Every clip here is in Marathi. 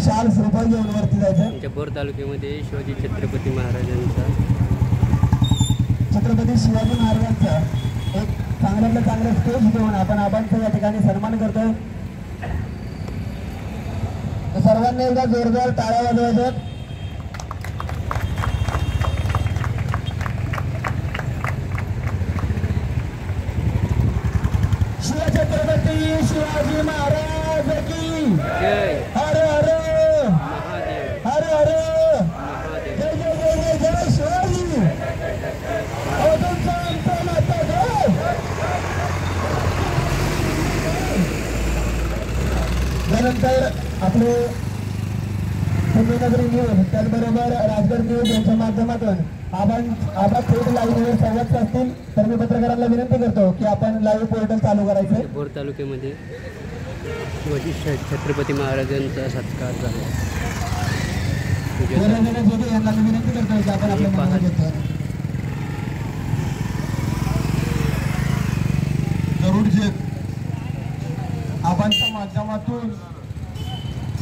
शाल श्रीफळ घेऊन वरती जायचं. भोर तालुक्यामध्ये शिवाजी छत्रपती महाराजांचा छत्रपती शिवाजी महाराजांचा एक चांगल्यातलं चांगलं स्टेज घेऊन आपण आबांचा या ठिकाणी सन्मान करतोय. सर्वांनी एकदा जोरदार टाळ्या वाजवायच्या. शिवछत्रपती शिवाजी महाराज की जय. हर हर महादेव. हर हर महादेव. जय जय जय जय जय शिवाजी. तुमचा आमचा माता जय. त्यानंतर आपले पुण्यनगरी न्यूज त्याचबरोबर राजगड न्यूज यांच्या माध्यमातून आबा थेट लाईव्हवर संवाद साधतील. तर मी पत्रकारांना विनंती करतो की आपण लाईव्ह पोर्टल चालू करायचं. भोर तालुक्यामध्ये शिवाजी छत्रपती महाराजांचा सत्कार झाला. यांना मी विनंती करतो की आपण आपल्या मनाला घेतो. गरुडजी आबांच्या माध्यमातून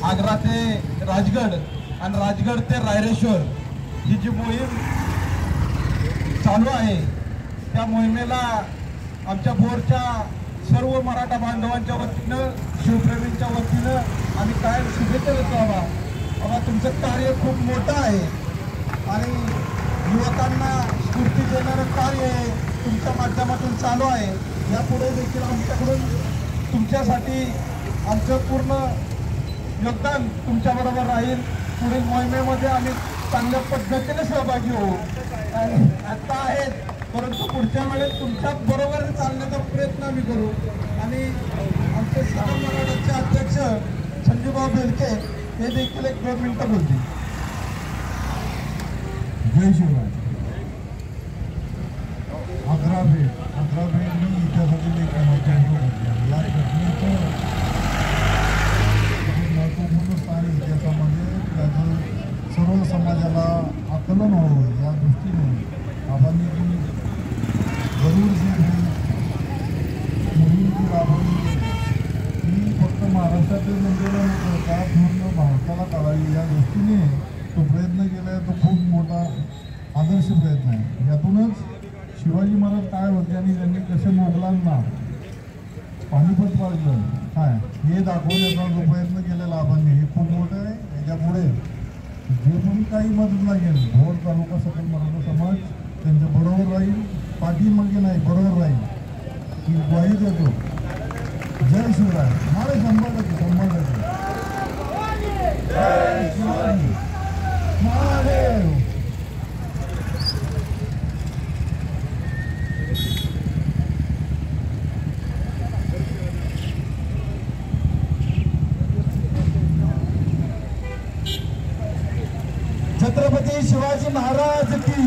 आग्रा ते राजगड आणि राजगड ते रायरेश्वर ही जी मोहीम चालू आहे त्या मोहिमेला आमच्या भोरच्या सर्व मराठा बांधवांच्या वतीनं शिवप्रेमींच्या वतीनं आम्ही कायम शुभेच्छा देतो. बाबा तुमचं कार्य खूप मोठं आहे आणि युवकांना स्फूर्ती देणारं कार्य तुमच्या माध्यमातून चालू आहे. यापुढे देखील आमच्याकडून तुमच्यासाठी आमचं पूर्ण योगदान तुमच्याबरोबर राहील. पुढील मोहिमेमध्ये आम्ही चांगल्या पद्धतीने सहभागी होऊ. आता आहेत परंतु पुढच्या वेळेस तुमच्या बरोबर चालण्याचा प्रयत्न आम्ही करू. आणि आमचे सारा मराठाचे अध्यक्ष संजूभाऊ बेलके हे देखील 1-2 मिनिटं बोलतील. जय शिवराय. अकरा भेट मी इतिहासातील एक महत्त्वपूर्ण या घटनेचं महत्त्वपूर्ण स्थान इतिहासामध्ये त्याचं सर्व समाजाला आकलन व्हावं या दृष्टीने आपण जी गरुड जी मोहीम जी राबवली ती फक्त महाराष्ट्रातील मंदिरं न करता पूर्ण भारताला करावी या दृष्टीने तो प्रयत्न केला आहे. तो खूप मोठा आदर्श प्रयत्न आहे. यातूनच शिवाजी महाराज काय होते आणि त्यांनी कसे मोगलांना पानिपत पाडलं काय हे दाखवण्याचा जो प्रयत्न केलेला आपण हे खूप मोठं आहे. याच्यापुढे जे पण काही मदत लागेल भोर तालुका सकल मराठा समाज त्यांच्या बरोबर राहील. पाठीमागे नाही बरोबर राहील ही ग्वाही देतो. जय शिवराय. मारे 100% जय शिवाजी महादेव. छत्रपती शिवाजी महाराज की.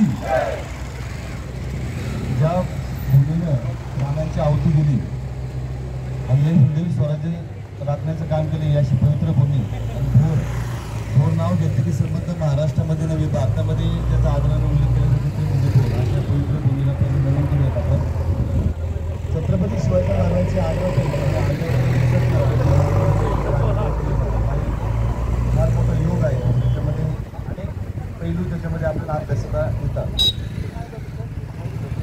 ज्या भूमीनं प्राणांची आहुती दिली आणि हिंदवी स्वराज्य राखण्याचं काम केले याशी पवित्र भूमी आणि भोर नाव घेतले की संबंध महाराष्ट्रामध्ये नव्हे भारतामध्ये त्याचा आदराने उल्लेख केला जातो ते म्हणजे भोर. अशा पवित्र भूमीला त्यांनी नमन केलं आपण. छत्रपती शिवाजी महाराजांची फार मोठा योग आहे. त्याच्यामध्ये अनेक पैलू त्याच्यामध्ये आपल्याला अभ्यासाला येतात.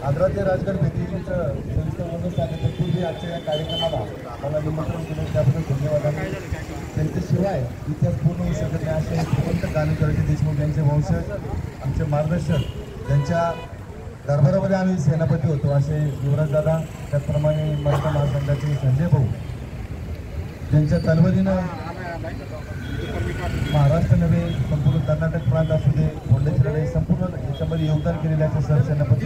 आग्रा ते राजगड भेटीचं संस्थापन स्वागतापूर्वी आजच्या या कार्यक्रमाला मला निमंत्रण दिलं त्याबद्दल धन्यवाद. आणि त्यांच्याशिवाय इतिहास पूर्ण होऊ शकत नाही असे श्रीमंत गाणेकरांचे देशमुख यांचे वंशज आमचे मार्गदर्शक त्यांच्या दरबारामध्ये आम्ही सेनापती होतो असे युवराजदादा. त्याचप्रमाणे मराठा महासंघाचे संजय भाऊ ज्यांच्या तलवारीनं महाराष्ट्र नव्हे संपूर्ण कर्नाटक प्रांत असू दे फोंडेची लढाई संपूर्ण याच्यामध्ये योगदान केलेले असे सरसेनापती